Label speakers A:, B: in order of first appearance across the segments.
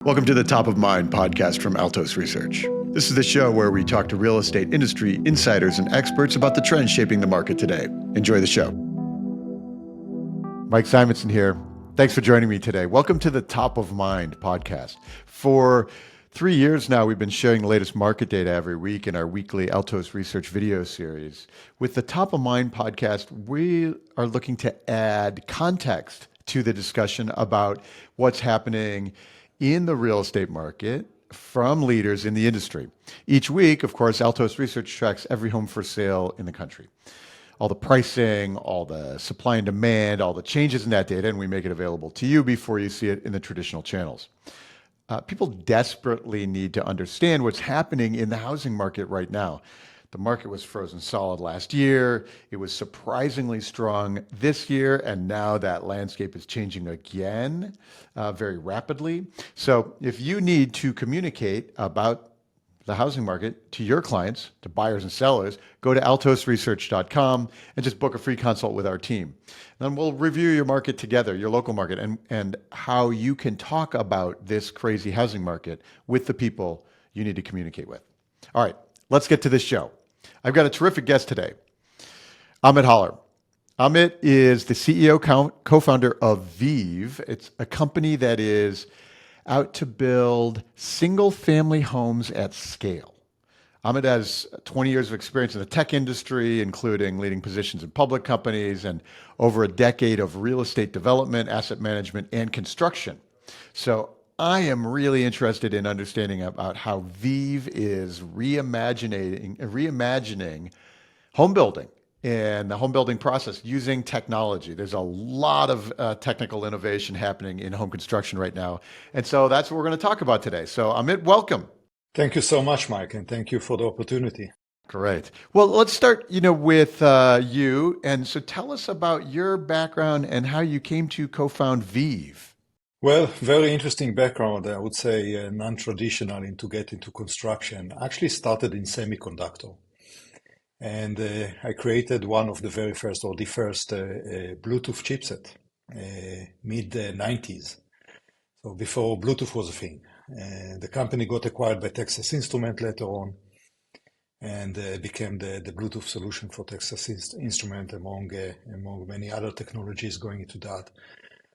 A: Welcome to the Top of Mind podcast from Altos Research. This is the show where we talk to real estate industry insiders and experts about the trends shaping the market today. Enjoy the show. Mike Simonsen here. Thanks for joining me today. Welcome to the Top of Mind podcast. For 3 years now, we've been sharing the latest market data every week in our weekly Altos Research video series. With the Top of Mind podcast, we are looking to add context to the discussion about what's happening in the real estate market from leaders in the industry. Each week, of course, Altos Research tracks every home for sale in the country. All the pricing, all the supply and demand, all the changes in that data, and we make it available to you before you see it in the traditional channels. People desperately need to understand what's happening in the housing market right now. The market was frozen solid last year. It was surprisingly strong this year, and now that landscape is changing again very rapidly. So if you need to communicate about the housing market to your clients, to buyers and sellers, go to altosresearch.com and just book a free consult with our team. Then we'll review your market together, your local market, and how you can talk about this crazy housing market with the people you need to communicate with. All right, let's get to this show. I've got a terrific guest today, Amit Haller. Amit is the CEO, co-founder of Veev. It's a company that is out to build single-family homes at scale. Amit has 20 years of experience in the tech industry, including leading positions in public companies and over a decade of real estate development, asset management, and construction. So I am really interested in understanding about how Veev is reimagining home building and the home building process using technology. There's a lot of technical innovation happening in home construction right now. And so that's what we're going to talk about today. So Amit, welcome.
B: Thank you so much, Mike, and thank you for the opportunity.
A: Great. Well, let's start, with you. And so tell us about your background and how you came to co-found Veev.
B: Well, very interesting background, I would say, non-traditional to get into construction. I actually started in semiconductor. And I created one of the very first, or the first Bluetooth chipset, mid-90s. So before Bluetooth was a thing. The company got acquired by Texas Instruments later on and became the Bluetooth solution for Texas Instruments among many other technologies going into that.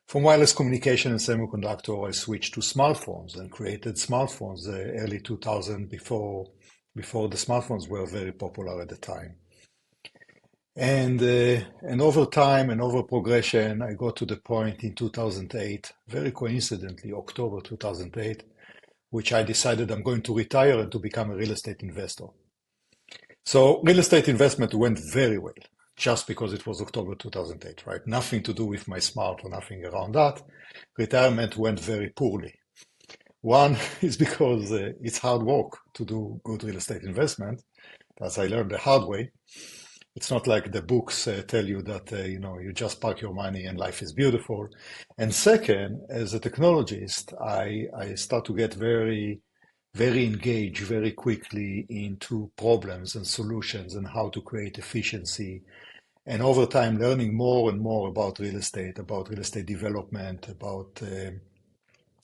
B: From wireless communication and semiconductor, I switched to smartphones and created smartphones early 2000 before the smartphones were very popular at the time. And over time and over progression, I got to the point in 2008, very coincidentally, October 2008, which I decided I'm going to retire and to become a real estate investor. So real estate investment went very well, just because it was October 2008, right? Nothing to do with my smart or nothing around that. Retirement went very poorly. One is because it's hard work to do good real estate investment, as I learned the hard way. It's not like the books tell you that, you just park your money and life is beautiful. And second, as a technologist, I start to get very, very engaged very quickly into problems and solutions and how to create efficiency. And over time, learning more and more about real estate development, about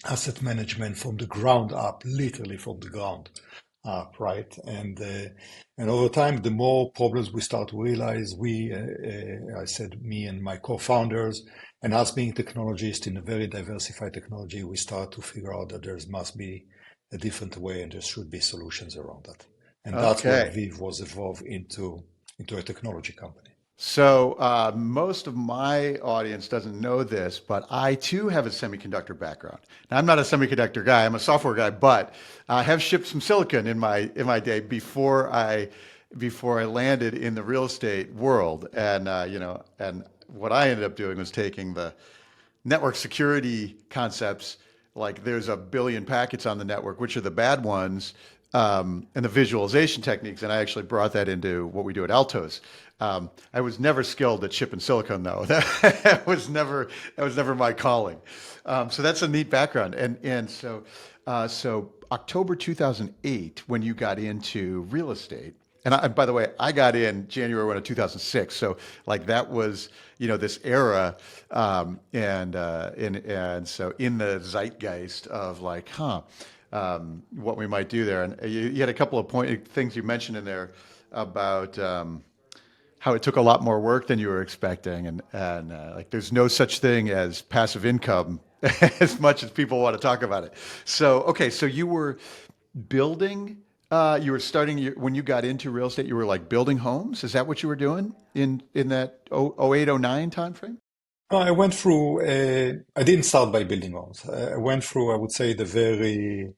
B: asset management from the ground up, literally from the ground up, right? And over time, the more problems we start to realize, I said me and my co-founders, and us being technologists in a very diversified technology, we start to figure out that there must be a different way and there should be solutions around that. And that's where Veev was evolved into a technology company.
A: So most of my audience doesn't know this, but I too have a semiconductor background. Now, I'm not a semiconductor guy; I'm a software guy, but I have shipped some silicon in my day before I landed in the real estate world. And and what I ended up doing was taking the network security concepts, like there's a billion packets on the network, which are the bad ones, and the visualization techniques, and I actually brought that into what we do at Altos. I was never skilled at shipping silicon, though. That was never my calling. So that's a neat background. And so October 2008, when you got into real estate, And by the way, I got in January 1 of 2006. So like that was, this era. And so in the zeitgeist of like, what we might do there. And you had a couple of things you mentioned in there about, how it took a lot more work than you were expecting, and like there's no such thing as passive income as much as people want to talk about it. So okay, so you were building, you were starting when you got into real estate. You were like building homes. Is that what you were doing in that 08, 09 time frame?
B: I went through, I didn't start by building homes. I went through, I would say, the very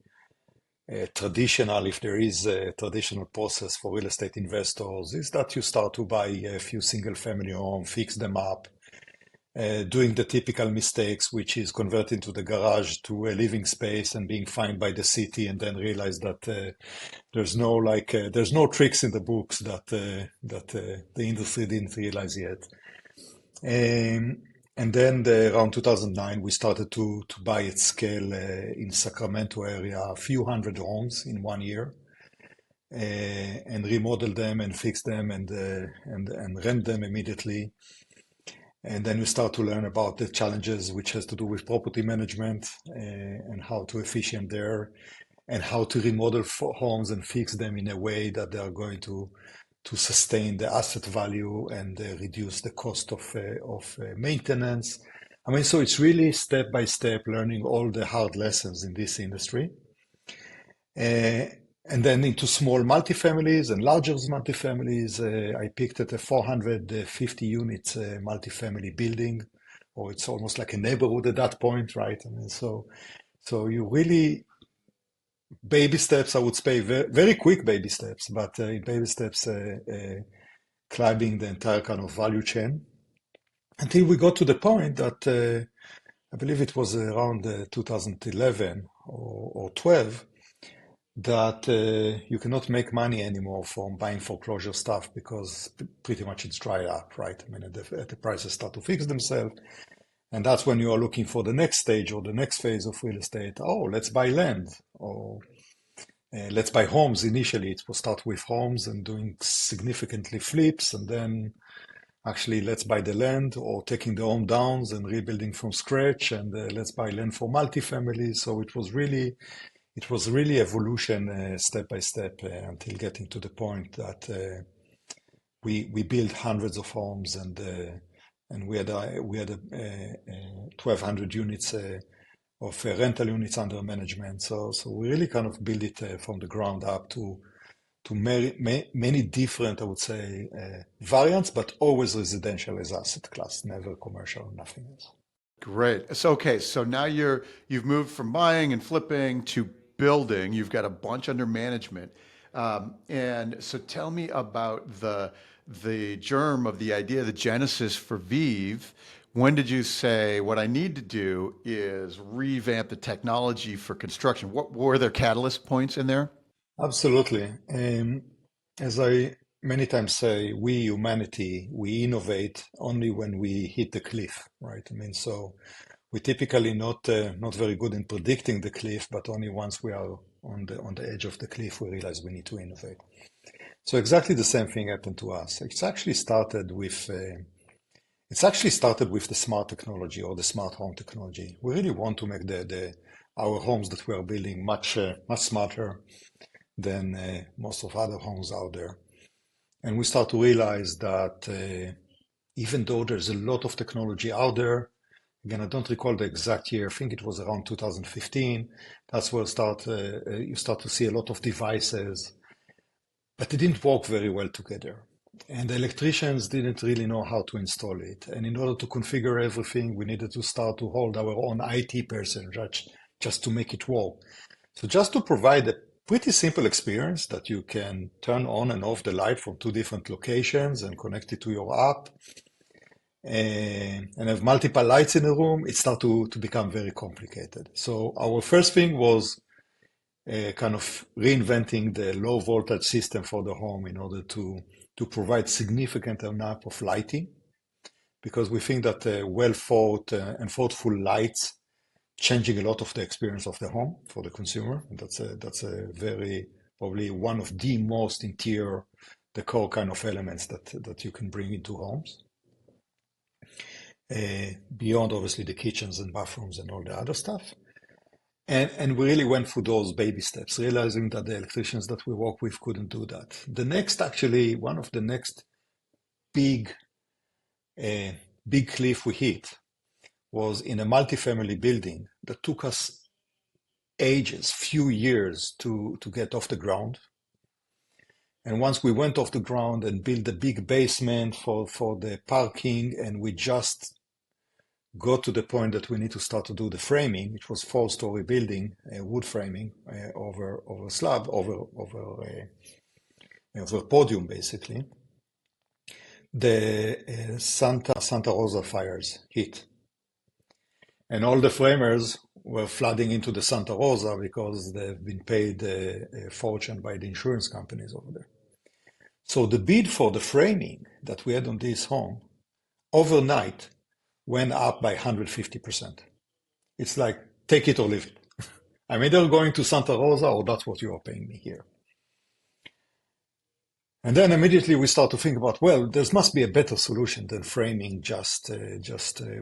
B: traditional, if there is a traditional process for real estate investors, is that you start to buy a few single family homes, fix them up, doing the typical mistakes, which is converting to the garage to a living space and being fined by the city, and then realize that there's no tricks in the books that the industry didn't realize yet. And then around 2009, we started to buy at scale in Sacramento area a few hundred homes in 1 year, and remodel them and fix them and rent them immediately. And then you start to learn about the challenges which has to do with property management, and how to efficient there, and how to remodel homes and fix them in a way that they are going to sustain the asset value and reduce the cost of maintenance. I mean, so it's really step by step learning all the hard lessons in this industry. And then into small multifamilies and larger multifamilies, I picked at a 450 units multifamily building, or it's almost like a neighborhood at that point, right? I mean, so you really baby steps, I would say, very, very quick baby steps, but in baby steps, climbing the entire kind of value chain until we got to the point that I believe it was around 2011 or 12 that you cannot make money anymore from buying foreclosure stuff because pretty much it's dried up, right? I mean, the prices start to fix themselves. And that's when you are looking for the next stage or the next phase of real estate. Oh, let's buy land, or let's buy homes. Initially, it will start with homes and doing significantly flips, and then actually let's buy the land or taking the home downs and rebuilding from scratch, and let's buy land for multifamily. So it was really evolution step by step until getting to the point that we built hundreds of homes, and we had 1,200 units of rental units under management. So we really kind of built it from the ground up to many different, I would say, variants, but always residential as asset class, never commercial, nothing else.
A: Great. So okay, so now you've moved from buying and flipping to building. You've got a bunch under management, and so tell me about the germ of the idea, the genesis for Veev. When did you say what I need to do is revamp the technology for construction? What were there catalyst points in there?
B: Absolutely. As I many times say, we humanity, we innovate only when we hit the cliff, right? I mean, so we typically not very good in predicting the cliff, but only once we are on the edge of the cliff, we realize we need to innovate. So exactly the same thing happened to us. It's actually started with the smart technology or the smart home technology. We really want to make our homes that we are building much smarter than most of other homes out there. And we start to realize that even though there's a lot of technology out there, again, I don't recall the exact year, I think it was around 2015, that's where you start to see a lot of devices, but they didn't work very well together. And the electricians didn't really know how to install it. And in order to configure everything, we needed to start to hold our own IT person just to make it work. So just to provide a pretty simple experience that you can turn on and off the light from two different locations and connect it to your app and have multiple lights in a room, it started to become very complicated. So our first thing was kind of reinventing the low voltage system for the home in order to provide significant amount of lighting, because we think that well thought and thoughtful lights changing a lot of the experience of the home for the consumer. And that's a very probably one of the most interior decor kind of elements that you can bring into homes. Beyond obviously the kitchens and bathrooms and all the other stuff. And we really went through those baby steps, realizing that the electricians that we work with couldn't do that. One of the next big cliff we hit was in a multifamily building that took us ages, few years to get off the ground. And once we went off the ground and built a big basement for the parking, and we just got to the point that we need to start to do the framing, which was 4-story building, wood framing over slab, over podium, basically. The Santa Rosa fires hit. And all the framers were flooding into the Santa Rosa because they've been paid a fortune by the insurance companies over there. So the bid for the framing that we had on this home overnight went up by 150%. It's like, take it or leave it. I'm either going to Santa Rosa or that's what you are paying me here. And then immediately we start to think about, well, there must be a better solution than framing, just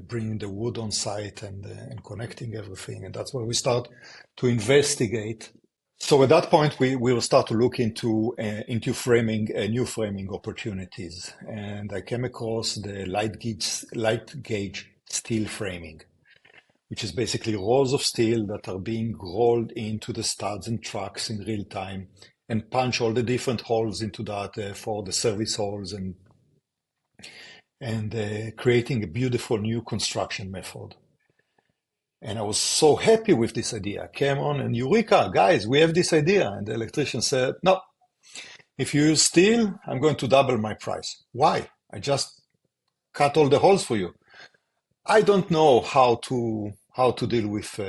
B: bringing the wood on site and connecting everything. And that's where we start to investigate. So at that point, we will start to look into framing, new framing opportunities. And I came across the light gauge steel framing, which is basically rows of steel that are being rolled into the studs and trucks in real time, and punch all the different holes into that for the service holes, and creating a beautiful new construction method. And I was so happy with this idea. I came on and Eureka, guys, we have this idea. And the electrician said, no, if you use steel, I'm going to double my price. Why? I just cut all the holes for you. I don't know how to deal with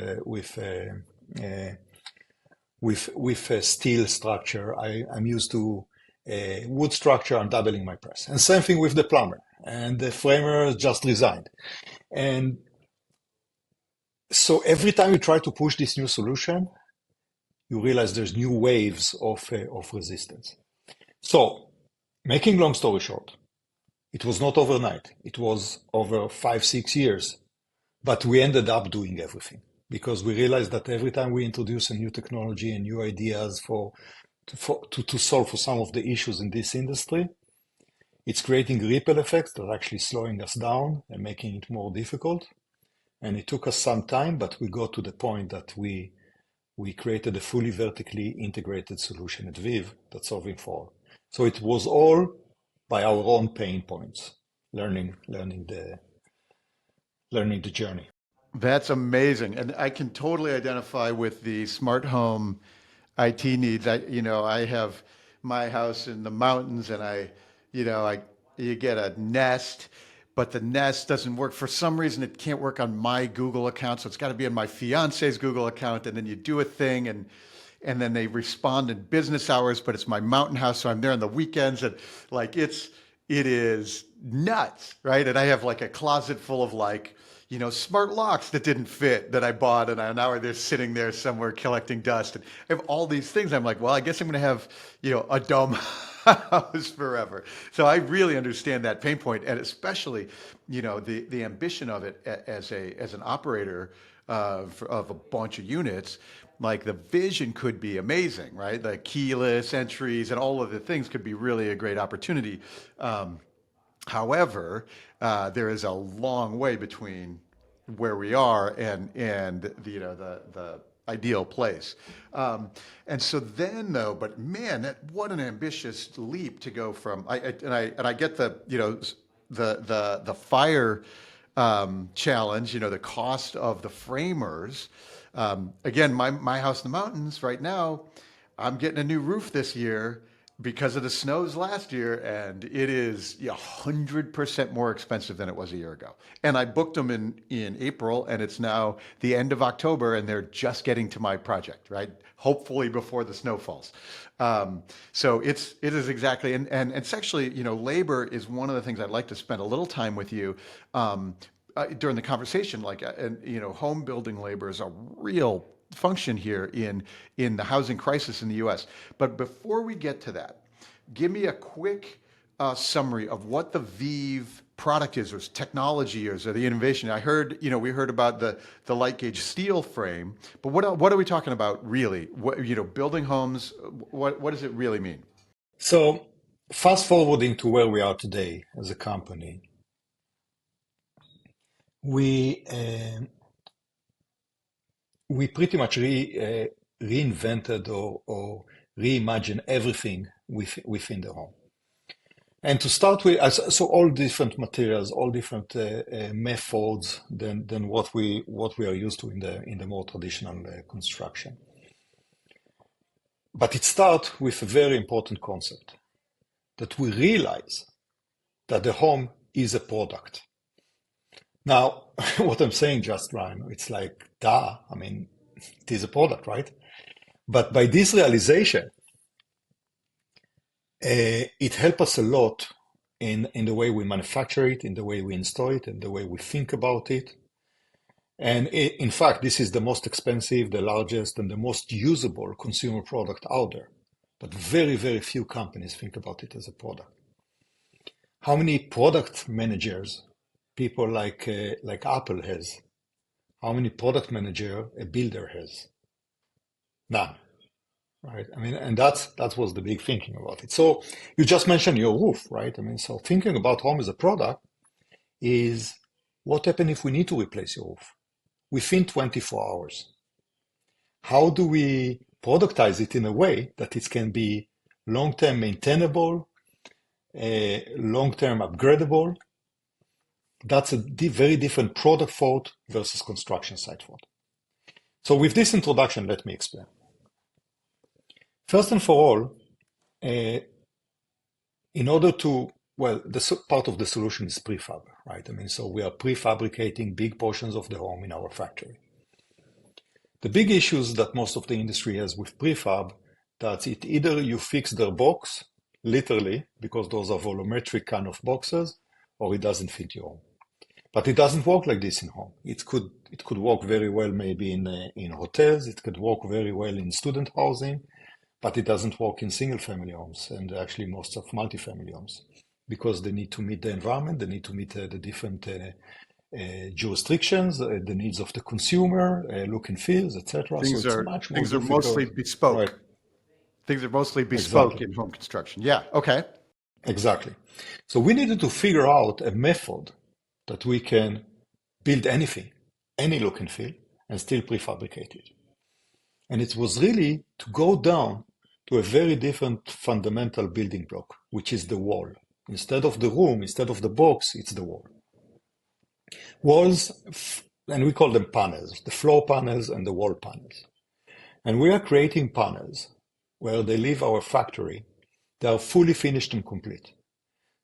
B: a steel structure. I'm used to a wood structure. I'm doubling my price. And same thing with the plumber. And the framer just resigned. And so every time you try to push this new solution, you realize there's new waves of resistance. So, making long story short, it was not overnight. It was over 5-6 years, but we ended up doing everything because we realized that every time we introduce a new technology and new ideas to solve for some of the issues in this industry, it's creating ripple effects that are actually slowing us down and making it more difficult. And it took us some time, but we got to the point that we created a fully vertically integrated solution at Veev that's solving for. So it was all by our own pain points, learning the journey.
A: That's amazing. And I can totally identify with the smart home IT needs. I have my house in the mountains, and you get a Nest, but the Nest doesn't work. For some reason, it can't work on my Google account, so it's got to be on my fiance's Google account. And then you do a thing, and then they respond in business hours, but it's my mountain house, so I'm there on the weekends, and it is nuts, right? And I have like a closet full of smart locks that didn't fit that I bought, and now they're sitting there somewhere collecting dust. And I have all these things. I'm like, well, I guess I'm going to have, a dumb house forever. So I really understand that pain point, and especially, the ambition of it as an operator of a bunch of units. Like the vision could be amazing, right? The keyless entries and all of the things could be really a great opportunity. However, there is a long way between where we are and the ideal place. And so then though, but man, what an ambitious leap to go from. I get the fire challenge, the cost of the framers. Again, my house in the mountains right now, I'm getting a new roof this year because of the snows last year, and it is 100% more expensive than it was a year ago. And I booked them in April, and it's now the end of October, and they're just getting to my project, right? Hopefully before the snow falls. So it is exactly, and it's actually, labor is one of the things I'd like to spend a little time with you during the conversation. Home building labor is a real function here in the housing crisis in the U.S. But before we get to that, give me a quick summary of what the Veev product is, or technology is, or the innovation. I heard, we heard about the light gauge steel frame, but what are we talking about really? Building homes. What does it really mean?
B: So fast forwarding to where we are today as a company, we pretty much reinvented or reimagined everything within the home. And to start with, so all different materials, all different methods than what we are used to in the more traditional construction. But it starts with a very important concept, that we realize that the home is a product. Now, what I'm saying, just Ryan, it's like, duh, I mean, it is a product, right? But by this realization, it helped us a lot in the way we manufacture it, in the way we install it, in the way we think about it. And in fact, this is the most expensive, the largest, and the most usable consumer product out there. But very, very few companies think about it as a product. How many product managers people like Apple has? How many product manager a builder has? None. Right. I mean, and that was the big thinking about it. So you just mentioned your roof, right? I mean, so thinking about home as a product is what happens if we need to replace your roof within 24 hours? How do we productize it in a way that it can be long-term maintainable, long-term upgradable? That's a very different product fault versus construction site fault. So with this introduction, let me explain. First and for all, in order to, the part of the solution is prefab, right? I mean, so we are prefabricating big portions of the home in our factory. The big issues that most of the industry has with prefab, that it either you fix their box, literally, because those are volumetric kind of boxes, or it doesn't fit your home. But it doesn't work like this in home. It could work very well maybe in hotels, it could work very well in student housing, but it doesn't work in single-family homes and actually most of multi-family homes, because they need to meet the environment, they need to meet the different jurisdictions, the needs of the consumer, look and feels, etc.
A: Things
B: so it's
A: are
B: much more
A: things
B: difficult.
A: are mostly bespoke.
B: Right.
A: Things are mostly bespoke
B: Exactly.
A: in home construction. Yeah. Okay.
B: Exactly. So we needed to figure out a method that we can build anything, any look and feel, and still prefabricate it. And it was really to go down to a very different fundamental building block, which is the wall. Instead of the room, instead of the box, it's the wall. Walls, and we call them panels, the floor panels and the wall panels. And we are creating panels where they leave our factory. They are fully finished and complete.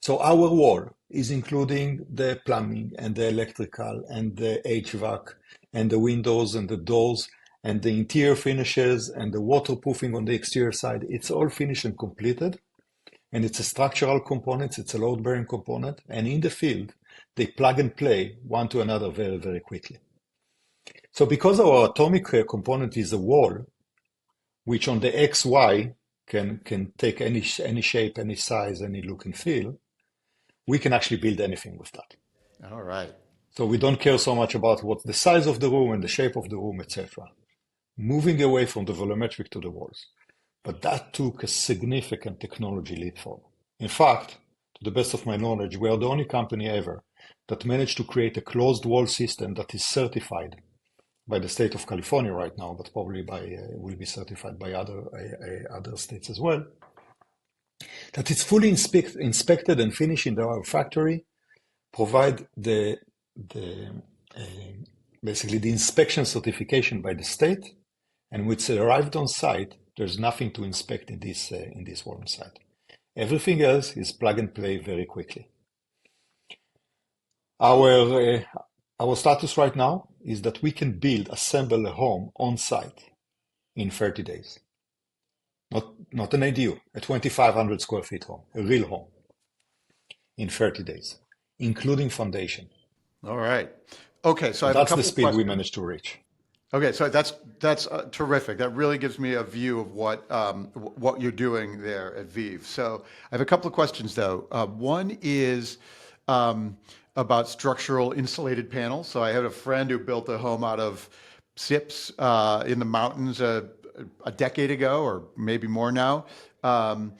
B: So our wall is including the plumbing and the electrical and the HVAC and the windows and the doors and the interior finishes and the waterproofing on the exterior side. It's all finished and completed. And it's a structural component, it's a load-bearing component. And in the field, they plug and play one to another very, very quickly. So because our atomic component is a wall, which on the XY can take any shape, any size, any look and feel, we can actually build anything with that.
A: All right.
B: So we don't care so much about what the size of the room and the shape of the room, etc. Moving away from the volumetric to the walls. But that took a significant technology leap forward. In fact, to the best of my knowledge, we are the only company ever that managed to create a closed wall system that is certified by the state of California right now, but probably will be certified by other states as well. That it's fully inspected and finished in our factory, provide basically the inspection certification by the state, and when it's arrived on site, there's nothing to inspect in this wall site. Everything else is plug and play very quickly. Our status right now is that we can assemble a home on site in 30 days. Not an ADU, a 2,500 square feet home, a real home in 30 days, including foundation.
A: All right. Okay, so
B: that's the speed we managed to reach.
A: Okay, so that's terrific. That really gives me a view of what you're doing there at Veev. So I have a couple of questions though. One is um, about structural insulated panels. So I had a friend who built a home out of SIPs in the mountains a decade ago, or maybe more now. Um,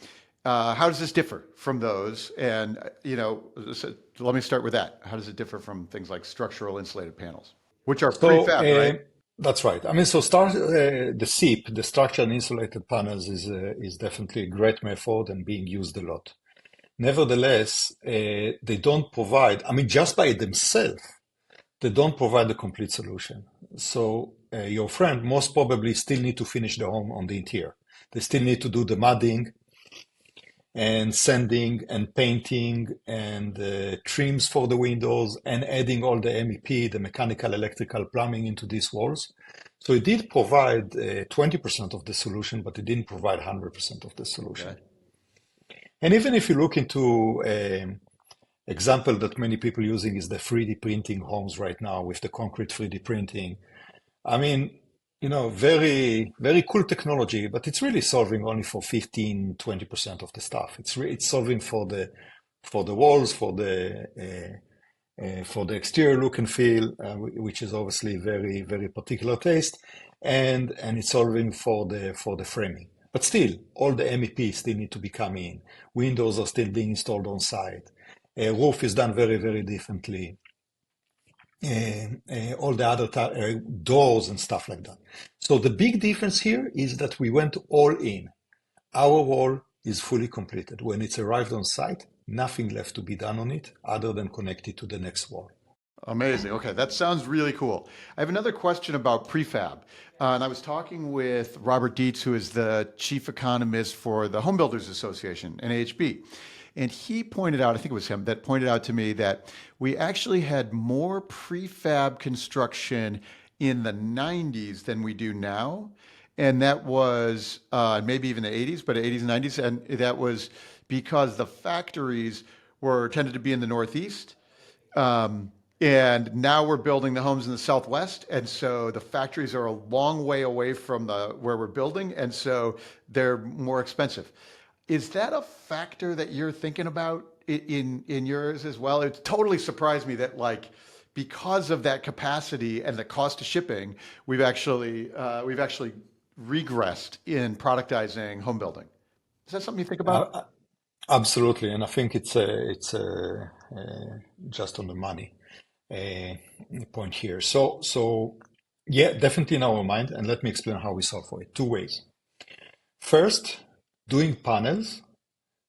A: how does this differ from those? And so let me start with that. How does it differ from things like structural insulated panels, which are
B: So
A: prefab, right?
B: that's right. I mean, so the SIP, the structured insulated panels, is definitely a great method and being used a lot. Nevertheless, they don't provide. I mean, just by themselves, they don't provide a complete solution. So your friend most probably still need to finish the home on the interior. They still need to do the mudding and sanding and painting and trims for the windows and adding all the MEP, the mechanical, electrical, plumbing into these walls. So it did provide 20% of the solution, but it didn't provide 100% of the solution.
A: Okay.
B: And even if you look into example that many people using is the 3D printing homes right now with the concrete 3D printing. I mean, very, very cool technology, but it's really solving only for 15, 20% of the stuff. It's solving for the walls, for the exterior look and feel, which is obviously very, very particular taste, and it's solving for the framing. But still, all the MEP still need to be coming in. Windows are still being installed on site. Roof is done very, very differently. All the other doors and stuff like that. So the big difference here is that we went all in. Our wall is fully completed. When it's arrived on site, nothing left to be done on it other than connect it to the next wall.
A: Amazing. Okay, that sounds really cool. I have another question about prefab. And I was talking with Robert Dietz, who is the chief economist for the Home Builders Association, NAHB. And he pointed out, I think it was him, that pointed out to me that we actually had more prefab construction in the 90s than we do now. And that was maybe even the 80s, but 80s and 90s. And that was because the factories were tended to be in the Northeast. Um, and now we're building the homes in the Southwest, and so the factories are a long way away from the where we're building, and so they're more expensive. Is that a factor that you're thinking about in yours as well? It totally surprised me that because of that capacity and the cost of shipping, we've actually regressed in productizing home building. Is that something you think about?
B: Uh, Absolutely, and I think just on the money uh, point here. So yeah, definitely in our mind, and let me explain how we solve for it. Two ways. First, doing panels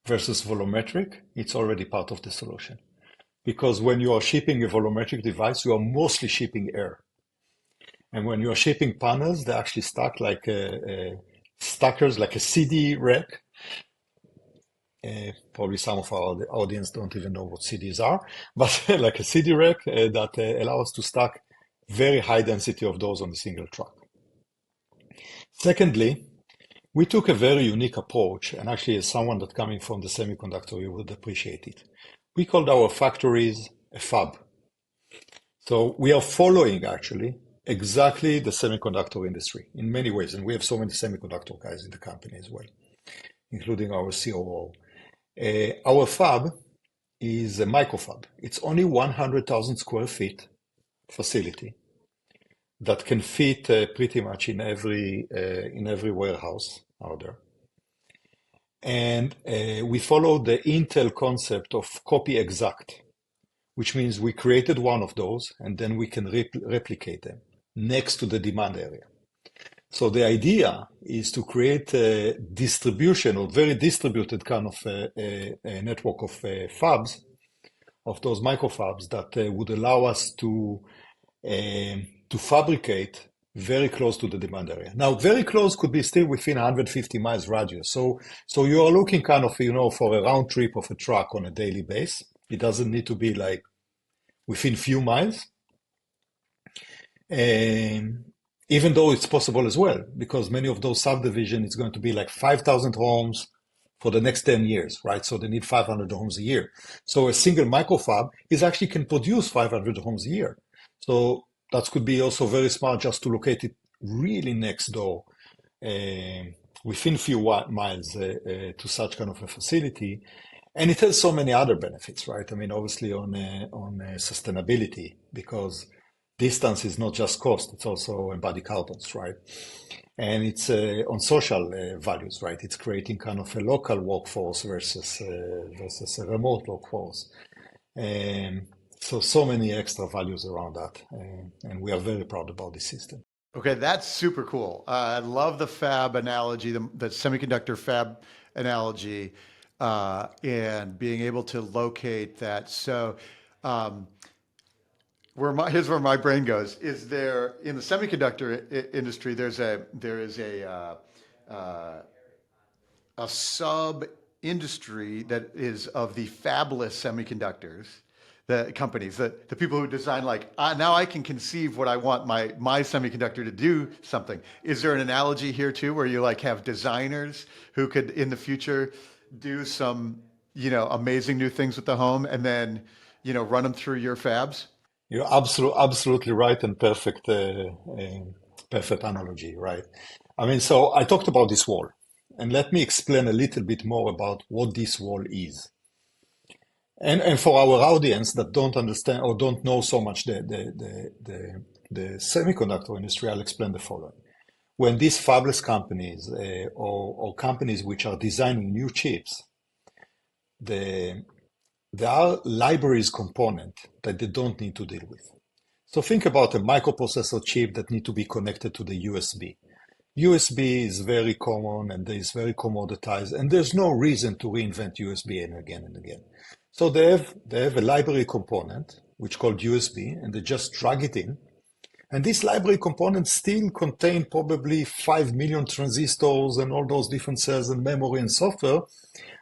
B: versus volumetric, it's already part of the solution. Because when you are shipping a volumetric device, you are mostly shipping air. And when you are shipping panels, they actually stack like stackers, like a CD rack. Probably some of our audience don't even know what CDs are, but like a CD rack that allows to stack very high density of those on a single truck. Secondly, we took a very unique approach, and actually as someone that coming from the semiconductor, you would appreciate it. We called our factories a fab. So we are following actually exactly the semiconductor industry in many ways, and we have so many semiconductor guys in the company as well, including our COO. Our fab is a microfab. It's only 100,000 square feet facility that can fit pretty much in every warehouse out there. And we follow the Intel concept of copy exact, which means we created one of those and then we can replicate them next to the demand area. So the idea is to create a distribution or very distributed kind of a network of fabs, of those microfabs that would allow us to fabricate very close to the demand area. Now, very close could be still within 150 miles radius. So you are looking kind of, for a round trip of a truck on a daily base. It doesn't need to be like within few miles. Even though it's possible as well, because many of those subdivisions, it's going to be like 5,000 homes for the next 10 years, right? So they need 500 homes a year. So a single microfab is actually can produce 500 homes a year. So that could be also very smart just to locate it really next door, within few miles to such kind of a facility. And it has so many other benefits, right? I mean, obviously on sustainability, because distance is not just cost, it's also embodied carbons, right? And it's on social values, right? It's creating kind of a local workforce versus a remote workforce. So many extra values around that, and we are very proud about this system.
A: Okay, that's super cool. I love the fab analogy, the semiconductor fab analogy, and being able to locate that. So, um, here's where my brain goes. Is there in the semiconductor industry? There is uh, a sub industry that is of the fabless semiconductors, the companies, the people who design like, now I can conceive what I want my semiconductor to do something. Is there an analogy here too, where you like have designers who could in the future do some, amazing new things with the home and then, run them through your fabs?
B: You're absolutely right, and perfect analogy, right? I mean, so I talked about this wall, and let me explain a little bit more about what this wall is. And for our audience that don't understand or don't know so much the semiconductor industry, I'll explain the following. When these fabless companies or companies which are designing new chips, there are libraries component that they don't need to deal with. So think about a microprocessor chip that need to be connected to the USB. USB is very common and is very commoditized, and there's no reason to reinvent USB and again and again. So they have a library component which called USB, and they just drag it in. And this library component still contain probably 5 million transistors and all those different cells and memory and software,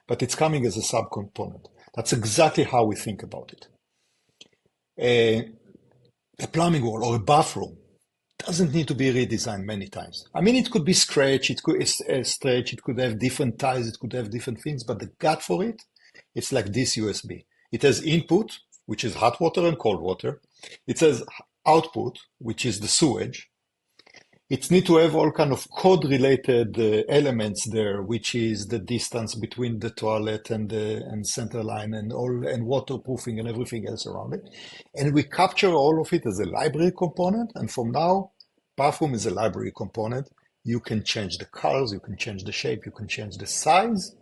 B: but it's coming as a subcomponent. That's exactly how we think about it. A plumbing wall or a bathroom doesn't need to be redesigned many times. I mean, it could be stretched, it could have different ties, it could have different things, but the gut for it, it's like this USB. It has input, which is hot water and cold water. It has output, which is the sewage. It needs to have all kind of code-related elements there, which is the distance between the toilet and center line and waterproofing and everything else around it. And we capture all of it as a library component. And from now, bathroom is a library component. You can change the colors, you can change the shape, you can change the size,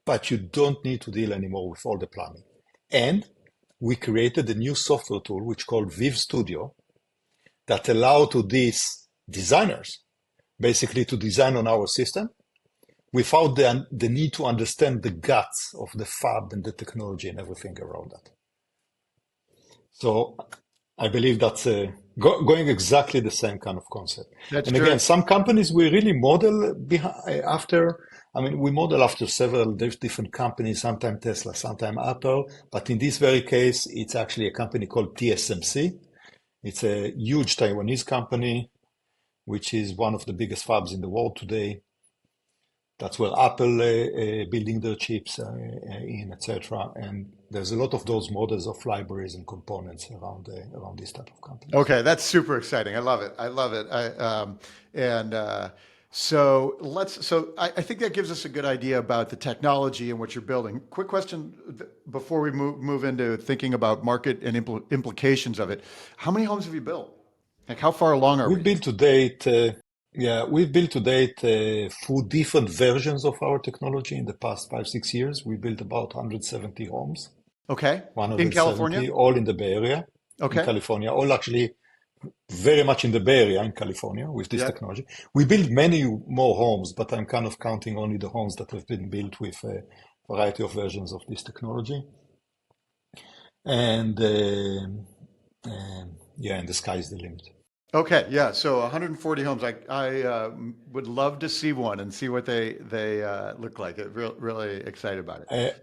B: but you don't need to deal anymore with all the plumbing. And we created a new software tool, which called Veev Studio, that allow to these designers basically to design on our system without the need to understand the guts of the fab and the technology and everything around that. So I believe that's going exactly the same kind of concept.
A: That's
B: and
A: true.
B: again, some companies we really model after. I mean, we model after several different companies, sometimes Tesla, sometimes Apple, but in this very case, it's actually a company called TSMC. It's a huge Taiwanese company, which is one of the biggest fabs in the world today. That's where Apple building their chips in, etc. And there's a lot of those models of libraries and components around this type of companies.
A: Okay, that's super exciting. I love it. I love it. I think that gives us a good idea about the technology and what you're building. Quick question before we move into thinking about market and implications of it. How many homes have you built? Like how far along are we?
B: We've built to date through different versions of our technology in the past 5-6 years. We built about 170 homes.
A: Okay.
B: 170,
A: In California?
B: all in the Bay Area.
A: Okay.
B: In California, all actually very much in the Bay Area in California with this technology. We built many more homes, but I'm kind of counting only the homes that have been built with a variety of versions of this technology. And and the sky is the limit.
A: Okay, yeah. So 140 homes. I would love to see one and see what they look like. Really excited about it.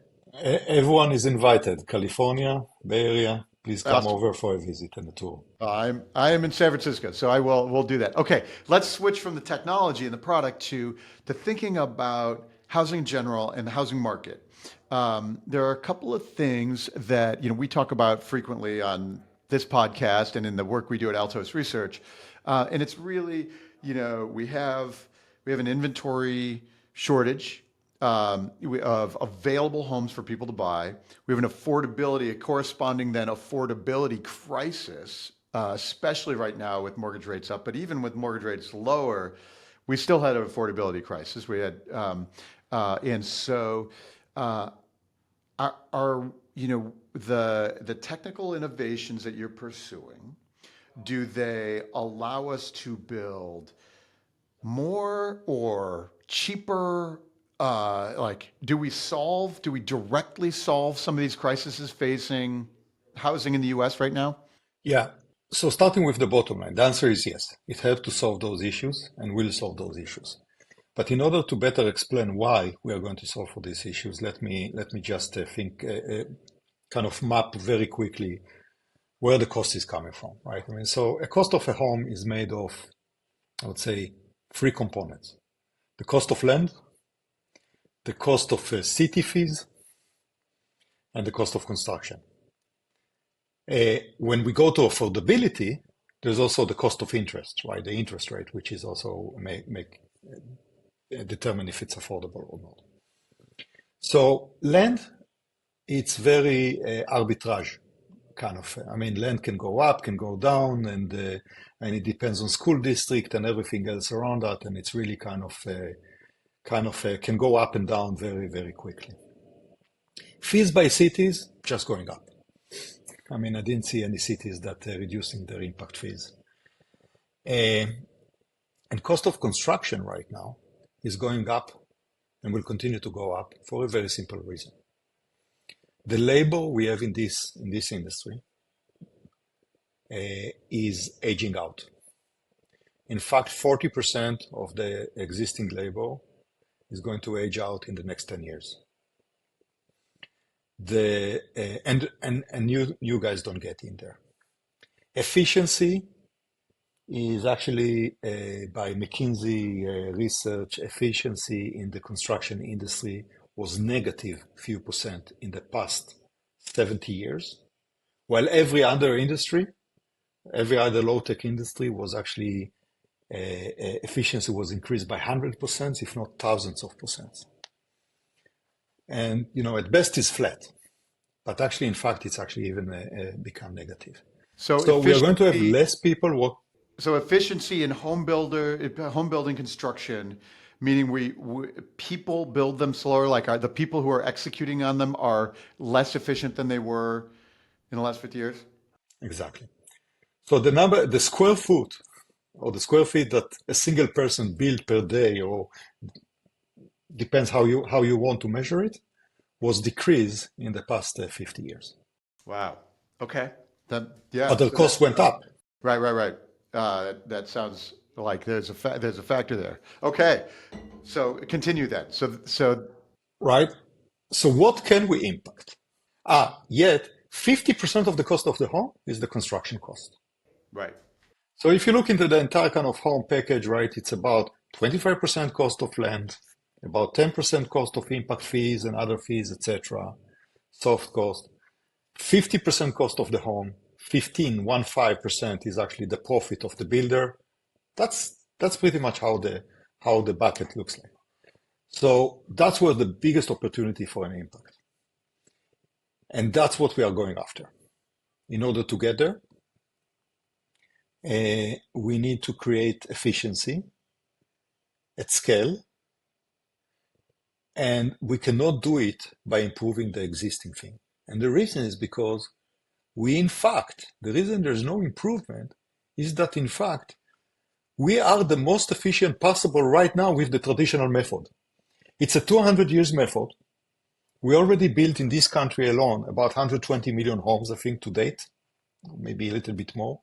B: Everyone is invited. California, Bay Area. Please come over for a visit and a tour.
A: I am in San Francisco, so we'll do that. Okay, let's switch from the technology and the product to thinking about housing in general and the housing market. There are a couple of things that we talk about frequently on this podcast and in the work we do at Altos Research. And it's really, we have an inventory shortage of available homes for people to buy. We have an affordability, a corresponding then affordability crisis, especially right now with mortgage rates up. But even with mortgage rates lower, we still had an affordability crisis. We had, and so are the technical innovations that you're pursuing, do they allow us to build more or cheaper? Do we directly solve some of these crises facing housing in the US right now?
B: Yeah. So starting with the bottom line, the answer is yes. It helps to solve those issues and will solve those issues. But in order to better explain why we are going to solve for these issues, let me just kind of map very quickly where the cost is coming from, right? I mean, so a cost of a home is made of, I would say, three components: the cost of land, the cost of city fees, and the cost of construction. When we go to affordability, there's also the cost of interest, right? The interest rate, which is also determine if it's affordable or not. So land, it's very arbitrage kind of. I mean, land can go up, can go down, and it depends on school district and everything else around that, and it's really kind of can go up and down very, very quickly. Fees by cities just going up. I mean, I didn't see any cities that are reducing their impact fees. And cost of construction right now is going up and will continue to go up for a very simple reason. The labor we have in this industry is aging out. In fact, 40% of the existing labor is going to age out in the next 10 years. And you guys don't get in there. Efficiency is actually by McKinsey research. Efficiency in the construction industry was negative few percent in the past 70 years, while every other industry, every other low-tech industry was actually efficiency was increased by 100%, if not thousands of percent. And, at best it's flat, but actually, in fact, it's actually even become negative. So we are going to have less people work.
A: So efficiency in home building construction, meaning people build them slower, like the people who are executing on them are less efficient than they were in the last 50 years?
B: Exactly. So the square foot or the square feet that a single person built per day, or depends how you want to measure it, was decreased in the past 50 years.
A: Wow. Okay.
B: But the cost went up.
A: Right. That sounds like there's a factor there. Okay. So continue then. So
B: right. So what can we impact? Yet 50% of the cost of the home is the construction cost.
A: Right.
B: So if you look into the entire kind of home package, right, it's about 25% cost of land, about 10% cost of impact fees and other fees, etc. Soft cost, 50% cost of the home, 15% is actually the profit of the builder. That's pretty much how the bucket looks like. So that's where the biggest opportunity for an impact. And that's what we are going after. In order to get there, we need to create efficiency at scale. And we cannot do it by improving the existing thing. And the reason is because the reason there's no improvement is that, in fact, we are the most efficient possible right now with the traditional method. It's a 200 years method. We already built in this country alone about 120 million homes, I think, to date, maybe a little bit more.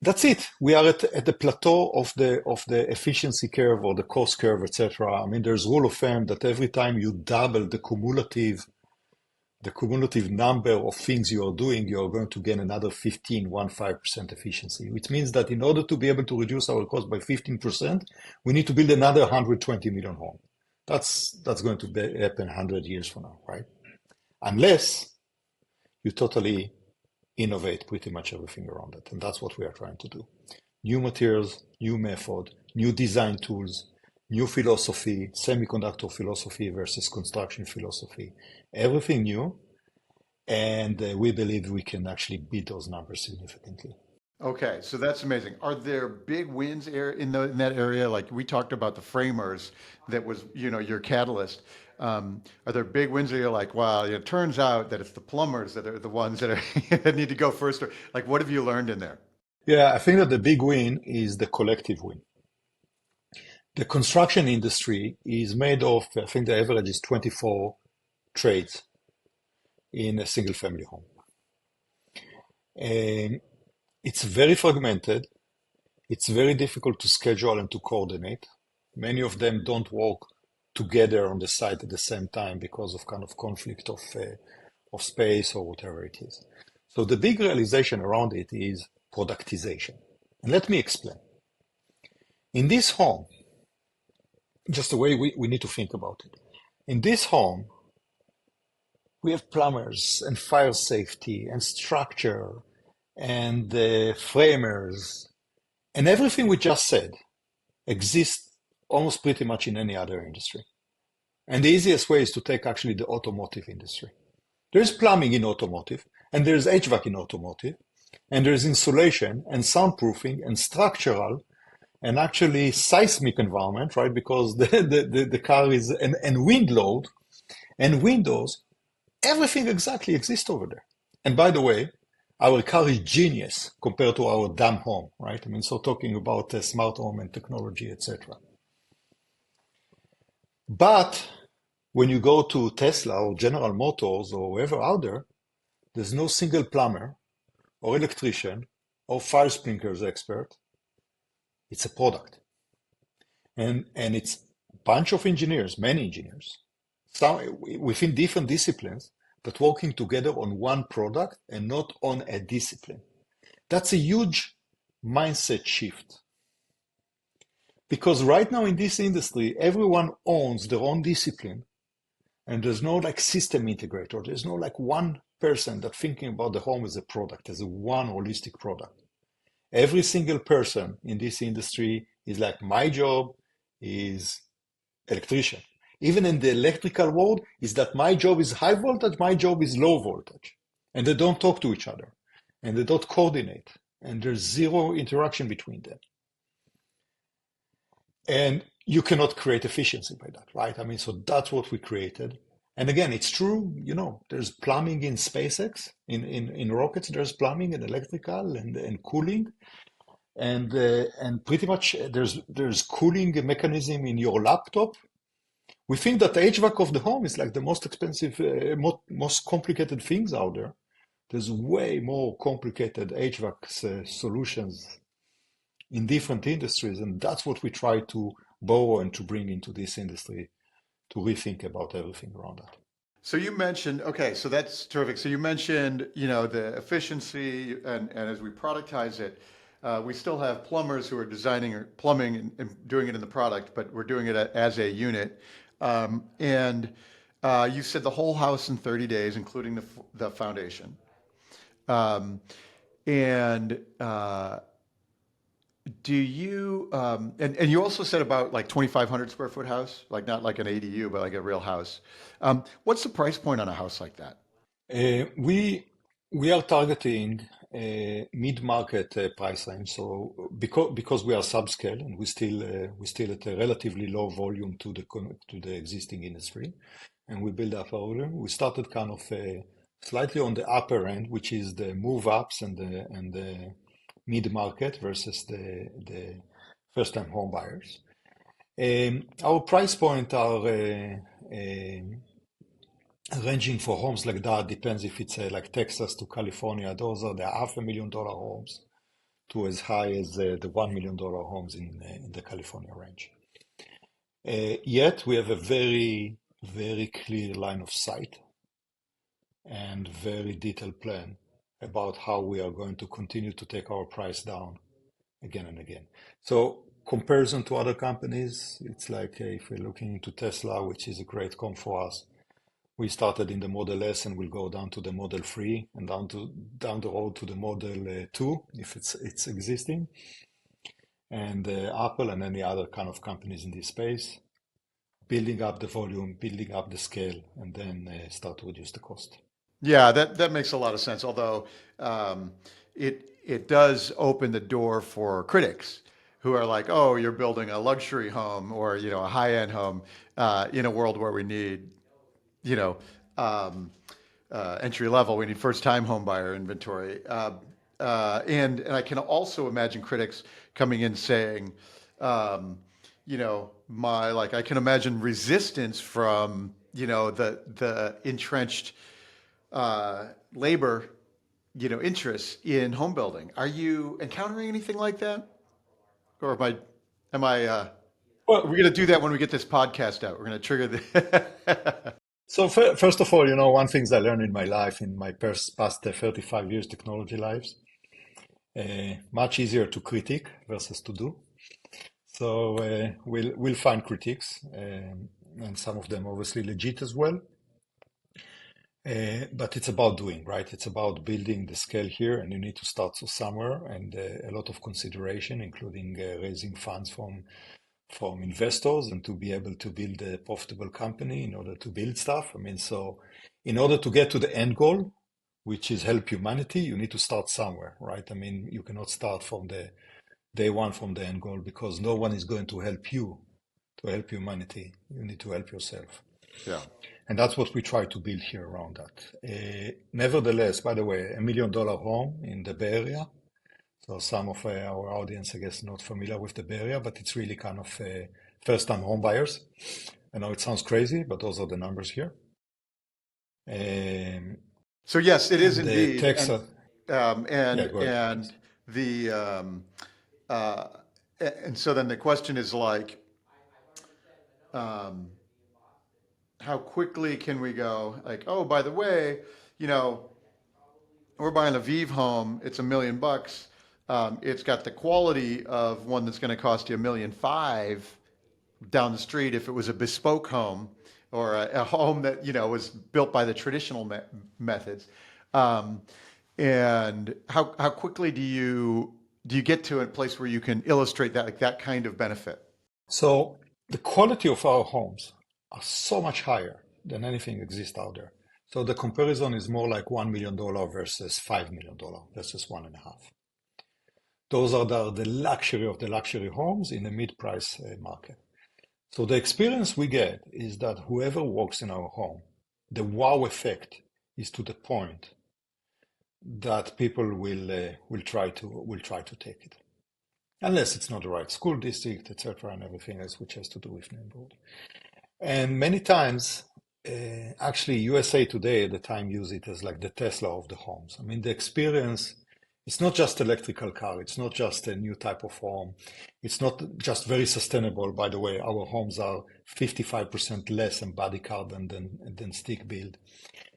B: That's it. We are at the plateau of the efficiency curve or the cost curve, etc. I mean, there's rule of thumb that every time you double the cumulative number of things you are doing, you are going to gain another 15% efficiency, which means that in order to be able to reduce our cost by 15%, we need to build another 120 million homes. That's going to happen 100 years from now, right? Unless you totally innovate pretty much everything around it. And that's what we are trying to do. New materials, new method, new design tools, new philosophy, semiconductor philosophy versus construction philosophy, everything new. And we believe we can actually beat those numbers significantly.
A: Okay, so that's amazing. Are there big wins in that area? Like we talked about the framers, that was, your catalyst. Are there big wins where you're like, wow, it turns out that it's the plumbers that are the ones that are that need to go first? Or like, what have you learned in there?
B: Yeah, I think that the big win is the collective win. The construction industry is made of, I think the average is 24 trades in a single family home. And it's very fragmented. It's very difficult to schedule and to coordinate. Many of them don't work together on the site at the same time because of kind of conflict of space or whatever it is. So the big realization around it is productization. And let me explain. In this home, just the way we need to think about it. In this home, we have plumbers and fire safety and structure and framers, and everything we just said exists almost pretty much in any other industry. And the easiest way is to take actually the automotive industry. There's plumbing in automotive, and there's HVAC in automotive, and there's insulation and soundproofing and structural and actually seismic environment, right? Because the car is, and wind load and windows, everything exactly exists over there. And by the way, our car is genius compared to our dumb home, right? I mean, so talking about smart home and technology, etc. But when you go to Tesla or General Motors or whoever out there, there's no single plumber or electrician or fire sprinklers expert. It's a product. And it's a bunch of engineers, many engineers, some within different disciplines, but working together on one product and not on a discipline. That's a huge mindset shift. Because right now in this industry, everyone owns their own discipline, and there's no like system integrator. There's no like one person that's thinking about the home as a product, as a one holistic product. Every single person in this industry is like, my job is electrician. Even in the electrical world, is that my job is high voltage, my job is low voltage. And they don't talk to each other, and they don't coordinate, and there's zero interaction between them. And you cannot create efficiency by that, right? I mean, so that's what we created. And again, it's true, there's plumbing in SpaceX, in rockets, there's plumbing and electrical and cooling. And pretty much there's cooling mechanism in your laptop. We think that the HVAC of the home is like the most expensive, most complicated things out there. There's way more complicated HVAC solutions in different industries, and that's what we try to borrow and to bring into this industry to rethink about everything around that.
A: So you mentioned, okay, so that's terrific. So you mentioned, the efficiency, and as we productize it, we still have plumbers who are designing plumbing and doing it in the product, but we're doing it as a unit. And you said the whole house in 30 days, including the foundation. Um, and do you, and you also said about like 2,500 square foot house, like not like an ADU, but like a real house. What's the price point on a house like that?
B: We are targeting a mid-market price range. So because we are subscale and we still at a relatively low volume to the existing industry, and we build up our volume, we started kind of slightly on the upper end, which is the move ups and the mid-market versus the first-time home buyers. Our price point are ranging for homes like that. Depends if it's like Texas to California. Those are the $500,000 homes to as high as the $1 million homes in the California range. Yet we have a very, very clear line of sight and very detailed plan about how we are going to continue to take our price down again and again. So comparison to other companies, it's like if we're looking into Tesla, which is a great comp for us, We started in the Model S and we'll go down to the Model 3 and down the road to the Model 2 if it's existing, and Apple and any other kind of companies in this space, building up the volume, building up the scale, and then start to reduce the cost.
A: Yeah, that makes a lot of sense. Although um, it does open the door for critics who are like, "Oh, you're building a luxury home or a high end home in a world where we need you know um, entry level. We need first time home buyer inventory." And I can also imagine critics coming in saying, my like I can imagine resistance from the entrenched labor, interests in home building. Are you encountering anything like that, or am I? Are we
B: Well,
A: going to do that when we get this podcast out? We're going to trigger the.
B: so first of all, one things I learned in my life, in my past 35 years technology lives, much easier to critique versus to do. So we'll find critiques, and some of them obviously legit as well. But it's about doing, right? It's about building the scale here, and you need to start somewhere, and a lot of consideration, including raising funds from investors, and to be able to build a profitable company in order to build stuff. I mean, so in order to get to the end goal, which is help humanity, you need to start somewhere, right? I mean, you cannot start from the day one from the end goal because no one is going to help you to help humanity. You need to help yourself.
A: Yeah.
B: And that's what we try to build here around that. Nevertheless, by the way, $1 million home in the Bay Area. So some of our audience, I guess, not familiar with the Bay Area, but it's really kind of first-time home buyers. I know it sounds crazy, but those are the numbers here.
A: So yes, it is
B: And the
A: indeed,
B: Texas,
A: um,
B: yeah,
A: and
B: go ahead,
A: and
B: please.
A: the uh, and so then the question is like, um, how quickly can we go? Like, oh, by the way, you know, we're buying a Veev home. It's $1 million. It's got the quality of one that's going to cost you $1.5 million down the street if it was a bespoke home or a home that was built by the traditional methods. Um, and how quickly do you get to a place where you can illustrate that, like that kind of benefit?
B: So the quality of our homes are so much higher than anything exists out there. So the comparison is more like $1 million versus $5 million versus 1.5. Those are the luxury of the luxury homes in the mid-price market. So the experience we get is that whoever walks in our home, the wow effect is to the point that people will try to take it, unless it's not the right school district, etc., and everything else which has to do with neighborhood. And many times, actually, USA Today at the time used it as like the Tesla of the homes. I mean, the experience, it's not just electrical car, it's not just a new type of home, it's not just very sustainable. By the way, our homes are 55% less embodied carbon than stick build.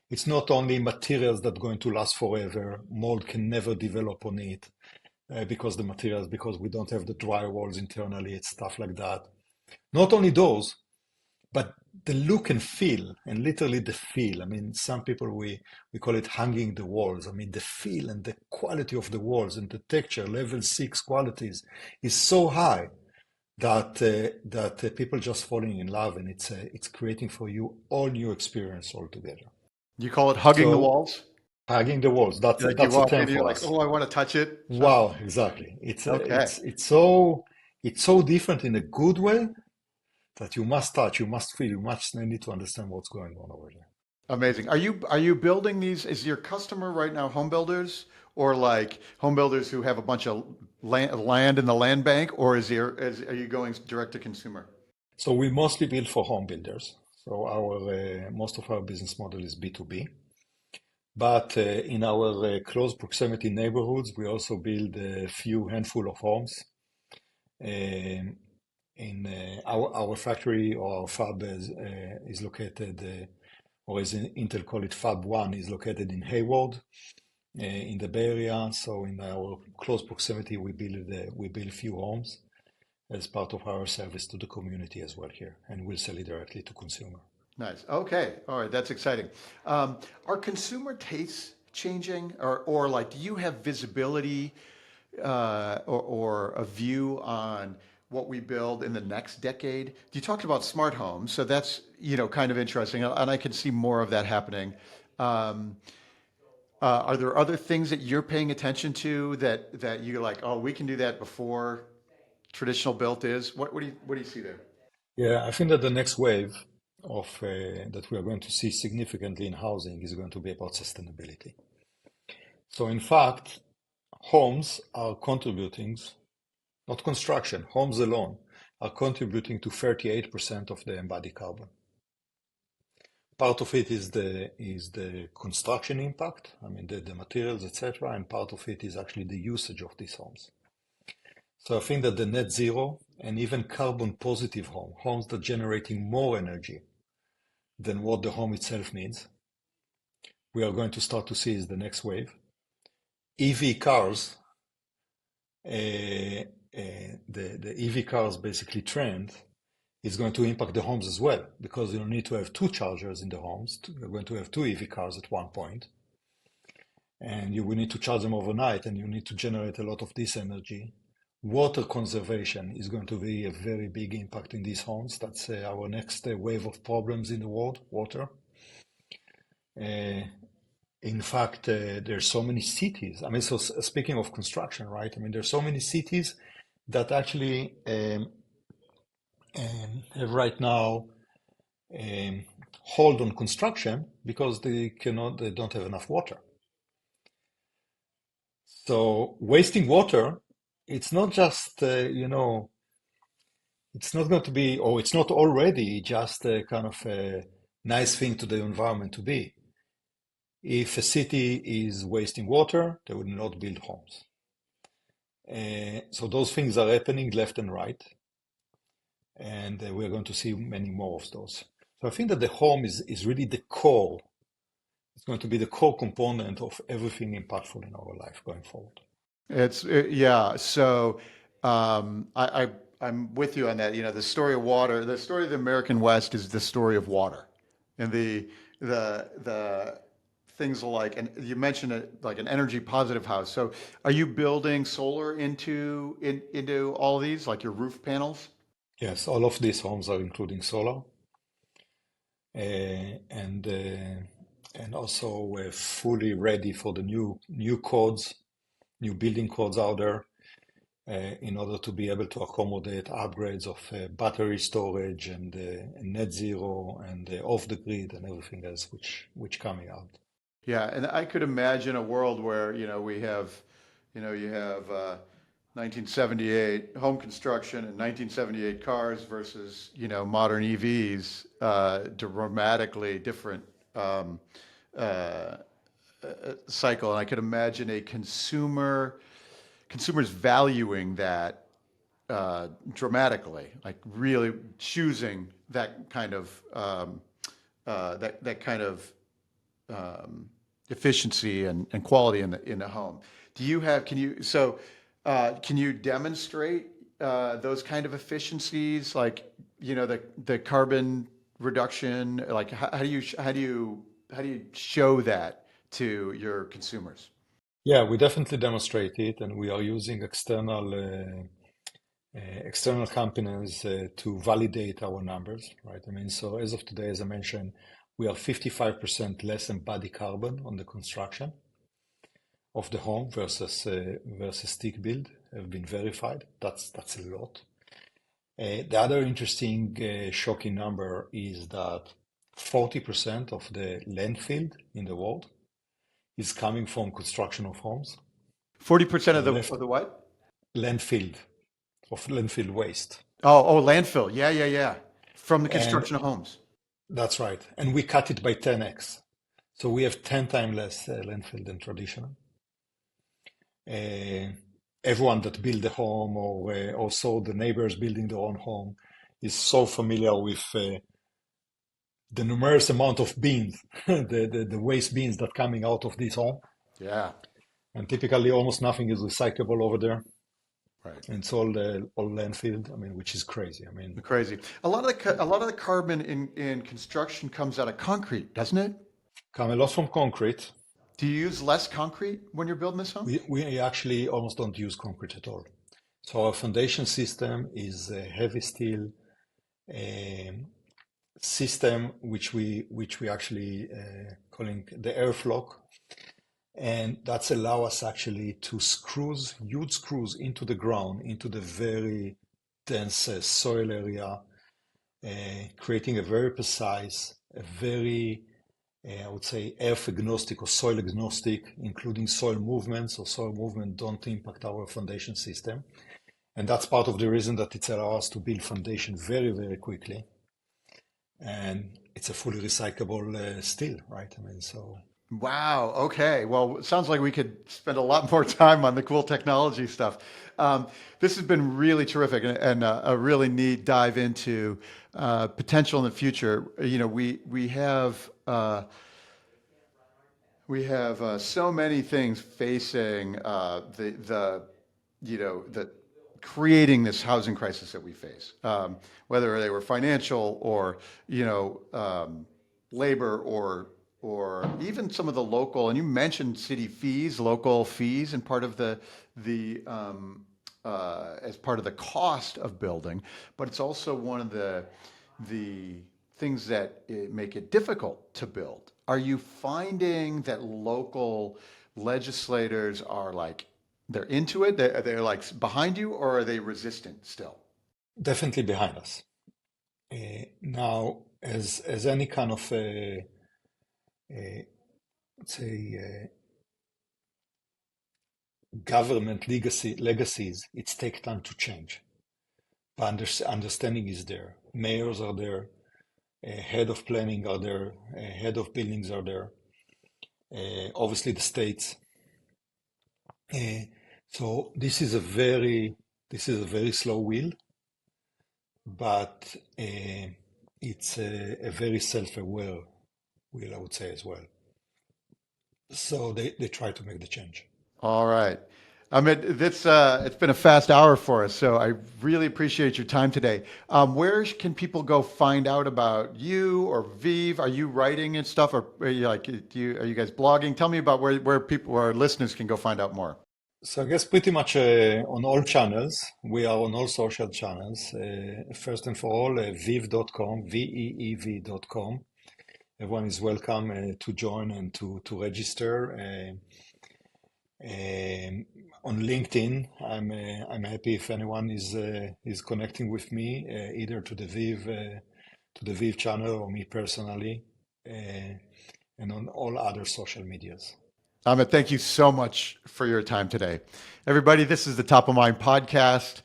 B: It's not only materials that are going to last forever, mold can never develop on it because we don't have the drywalls internally, it's stuff like that. Not only those, but the look and feel, and literally the feel. I mean, some people we call it hanging the walls. I mean, the feel and the quality of the walls and the texture, level 6 qualities, is so high that people just falling in love, and it's creating for you all new experience altogether.
A: You call it hugging the
B: So
A: walls?
B: hugging the walls, that's
A: Like you
B: that's a
A: walk in,
B: term
A: and you're
B: for
A: like,
B: us.
A: oh, I want to touch it. Huh?
B: Wow, exactly. It's
A: Okay.
B: it's it's so it's so different in a good way that you must touch, you must feel, you must need to understand what's going on over there.
A: Amazing. Are you building these? Is your customer right now home builders or like home builders who have a bunch of land in the land bank, or are you going direct to consumer?
B: So we mostly build for home builders. So our most of our business model is B2B. But in our close proximity neighborhoods, we also build a few handful of homes. Um, in our factory or our fab is located, or as Intel call it, Fab 1 is located in Hayward, in the Bay Area. So in our close proximity, we build few homes as part of our service to the community as well here, and we'll sell it directly to consumer.
A: Nice. Okay. All right. That's exciting. Are consumer tastes changing, or like, do you have visibility or a view on what we build in the next decade? You talked about smart homes, so that's kind of interesting, and I can see more of that happening. Um, are there other things that you're paying attention to that you're like, oh, we can do that before traditional built is? What do you see there?
B: Yeah, I think that the next wave of that we are going to see significantly in housing is going to be about sustainability. So in fact, homes are contributing, not construction, homes alone are contributing to 38% of the embodied carbon. Part of it is the construction impact, I mean the materials, etc., and part of it is actually the usage of these homes. So I think that the net zero and even carbon positive homes that are generating more energy than what the home itself needs, we are going to start to see is the next wave. EV cars, the EV cars basically trend is going to impact the homes as well, because you need to have two chargers in the homes. You're going to have two EV cars at one point, and you will need to charge them overnight, and you need to generate a lot of this energy. Water conservation is going to be a very big impact in these homes. That's our next wave of problems in the world, water. Uh, in fact, there's so many cities. I mean, so speaking of construction, right? I mean, there's so many cities that actually have right now hold on construction because they don't have enough water. So wasting water, it's not just, it's not going to be, or it's not already just a kind of a nice thing to the environment to be. If a city is wasting water, they will not build homes. So those things are happening left and right, and we're going to see many more of those. So I think that the home is really the core. It's going to be the core component of everything impactful in our life going forward.
A: Yeah. So I'm with you on that. The story of water, the story of the American West is the story of water, and the things like, and you mentioned it like an energy positive house. So are you building solar into all of these, like your roof panels?
B: Yes, all of these homes are including solar, and also we're fully ready for the new codes, new building codes out there, in order to be able to accommodate upgrades of battery storage and net zero and off the grid and everything else which coming out.
A: Yeah, and I could imagine a world where, you have 1978 home construction and 1978 cars versus, modern EVs, dramatically different um, uh, cycle. And I could imagine consumers valuing that dramatically, like really choosing that kind of that kind of efficiency and quality in the home. Do you have, can you demonstrate those kind of efficiencies, like, the carbon reduction, like how do you show that to your consumers?
B: Yeah, we definitely demonstrate it, and we are using external companies to validate our numbers, right? I mean, so as of today, as I mentioned, we are 55% less embodied carbon on the construction of the home versus stick build have been verified. That's a lot. The other interesting shocking number is that 40% of the landfill in the world is coming from construction of homes.
A: 40% of
B: So
A: the
B: left
A: of the what?
B: landfill of landfill waste.
A: Oh, landfill. Yeah, yeah, yeah. From the
B: And
A: construction of homes.
B: that's right. And we cut it by 10x. So we have 10 times less landfill than traditional. Uh, Everyone that built a home or saw the neighbors building their own home is so familiar with the numerous amount of beans, the waste beans that coming out of this home.
A: Yeah.
B: And typically almost nothing is recyclable over there.
A: Right.
B: And it's all landfill. I mean, which is crazy. I mean,
A: Crazy. A lot of the carbon in construction comes out of concrete, doesn't it?
B: come a lot from concrete.
A: Do you use less concrete when you're building this home?
B: We actually almost don't use concrete at all. So our foundation system is a heavy steel system, which we actually calling the airflock, and that's allow us actually to huge screws into the ground, into the very dense soil area, creating a very precise, a very I would say earth agnostic or soil agnostic, including soil movements, so soil movement don't impact our foundation system. And that's part of the reason that it allows us to build foundation very, very quickly. And it's a fully recyclable steel, right? I mean, so.
A: Wow. Okay. Well, it sounds like we could spend a lot more time on the cool technology stuff. This has been really terrific and a really neat dive into potential in the future. You know, we have so many things facing the creating this housing crisis that we face, whether they were financial or labor or even some of the local. And you mentioned city fees, local fees, and part of the as part of the cost of building, but it's also one of the things that make it difficult to build. Are you finding that local legislators are like, they're into it, they're like behind you, or are they resistant still?
B: Definitely behind us. Now, as any kind of let's say government legacies, it takes time to change. But understanding is there. Mayors are there. Head of planning are there. Head of buildings are there. Obviously, the states. So this is a very slow wheel, but it's a very self-aware wheel, I would say, as well. So they try to make the change.
A: All right. Amit, it's been a fast hour for us, so I really appreciate your time today. Where can people go find out about you or Veev? Are you writing and stuff, or are you are you guys blogging? Tell me about where our listeners can go find out more.
B: So I guess pretty much on all channels. We are on all social channels. First and for all, veev.com, veev.com. Everyone is welcome to join and to register. On LinkedIn, I'm happy if anyone is connecting with me, either to the Veev channel or me personally, and on all other social medias.
A: Amit, thank you so much for your time today. Everybody, this is the Top of Mind podcast.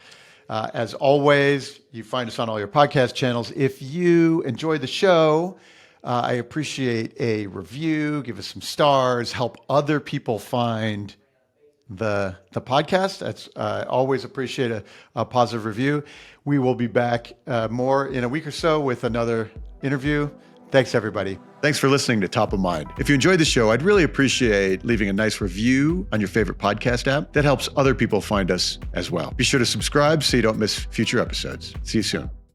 A: As always, you find us on all your podcast channels. If you enjoy the show, I appreciate a review, give us some stars, help other people find the podcast. That's always appreciate a positive review. We will be back more in a week or so with another interview. Thanks, everybody. Thanks for listening to Top of Mind. If you enjoyed the show, I'd really appreciate leaving a nice review on your favorite podcast app. That helps other people find us as well. Be sure to subscribe so you don't miss future episodes. See you soon.